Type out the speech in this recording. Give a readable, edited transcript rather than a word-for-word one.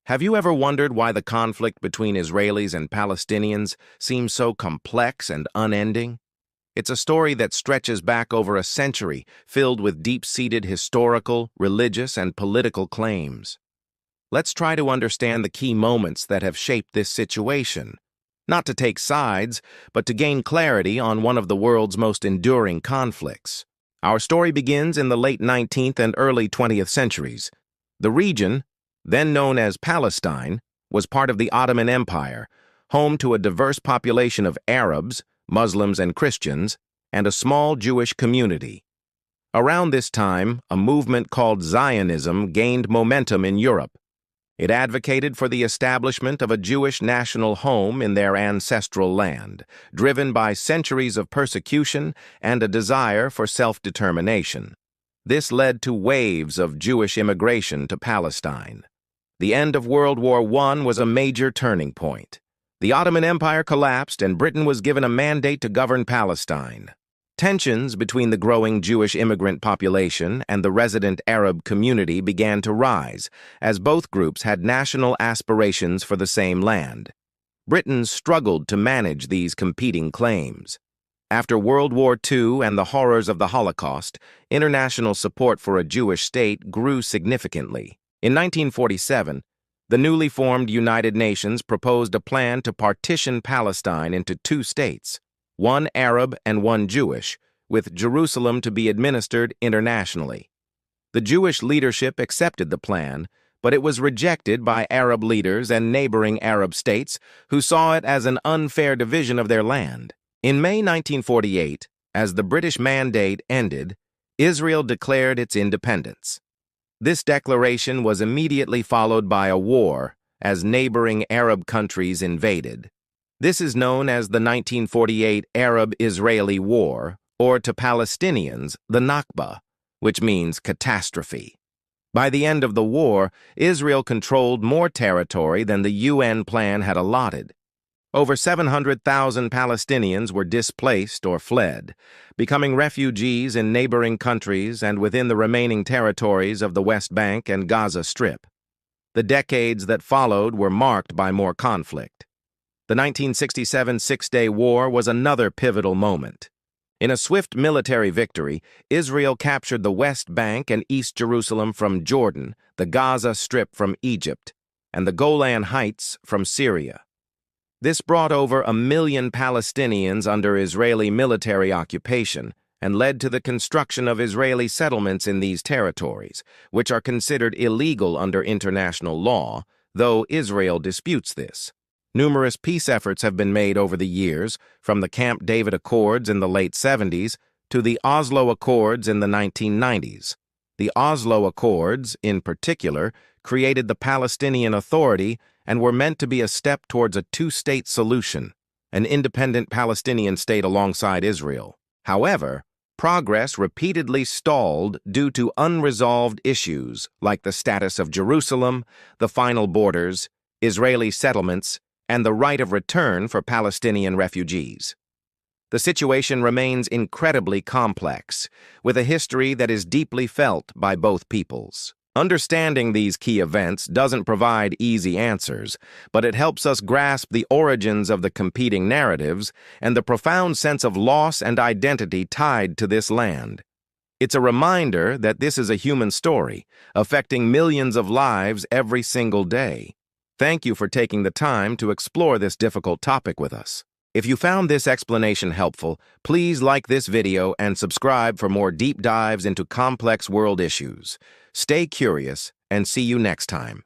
Have you ever wondered why the conflict between Israelis and Palestinians seems so complex and unending? It's a story that stretches back over a century, filled with deep-seated historical, religious, and political claims. Let's try to understand the key moments that have shaped this situation, not to take sides, but to gain clarity on one of the world's most enduring conflicts. Our story begins in the late 19th and early 20th centuries. The region, then known as Palestine, was part of the Ottoman Empire, home to a diverse population of Arabs, Muslims, and Christians, and a small Jewish community. Around this time, a movement called Zionism gained momentum in Europe. It advocated for the establishment of a Jewish national home in their ancestral land, driven by centuries of persecution and a desire for self-determination. This led to waves of Jewish immigration to Palestine. The end of World War I was a major turning point. The Ottoman Empire collapsed and Britain was given a mandate to govern Palestine. Tensions between the growing Jewish immigrant population and the resident Arab community began to rise, as both groups had national aspirations for the same land. Britain struggled to manage these competing claims. After World War II and the horrors of the Holocaust, international support for a Jewish state grew significantly. In 1947, the newly formed United Nations proposed a plan to partition Palestine into two states, one Arab and one Jewish, with Jerusalem to be administered internationally. The Jewish leadership accepted the plan, but it was rejected by Arab leaders and neighboring Arab states who saw it as an unfair division of their land. In May 1948, as the British mandate ended, Israel declared its independence. This declaration was immediately followed by a war as neighboring Arab countries invaded. This is known as the 1948 Arab-Israeli War, or to Palestinians, the Nakba, which means catastrophe. By the end of the war, Israel controlled more territory than the UN plan had allotted. Over 700,000 Palestinians were displaced or fled, becoming refugees in neighboring countries and within the remaining territories of the West Bank and Gaza Strip. The decades that followed were marked by more conflict. The 1967 Six-Day War was another pivotal moment. In a swift military victory, Israel captured the West Bank and East Jerusalem from Jordan, the Gaza Strip from Egypt, and the Golan Heights from Syria. This brought over 1 million Palestinians under Israeli military occupation and led to the construction of Israeli settlements in these territories, which are considered illegal under international law, though Israel disputes this. Numerous peace efforts have been made over the years, from the Camp David Accords in the late 70s to the Oslo Accords in the 1990s. The Oslo Accords, in particular, created the Palestinian Authority and were meant to be a step towards a two-state solution, an independent Palestinian state alongside Israel. However, progress repeatedly stalled due to unresolved issues like the status of Jerusalem, the final borders, Israeli settlements, and the right of return for Palestinian refugees. The situation remains incredibly complex, with a history that is deeply felt by both peoples. Understanding these key events doesn't provide easy answers, but it helps us grasp the origins of the competing narratives and the profound sense of loss and identity tied to this land. It's a reminder that this is a human story, affecting millions of lives every single day. Thank you for taking the time to explore this difficult topic with us. If you found this explanation helpful, please like this video and subscribe for more deep dives into complex world issues. Stay curious and see you next time.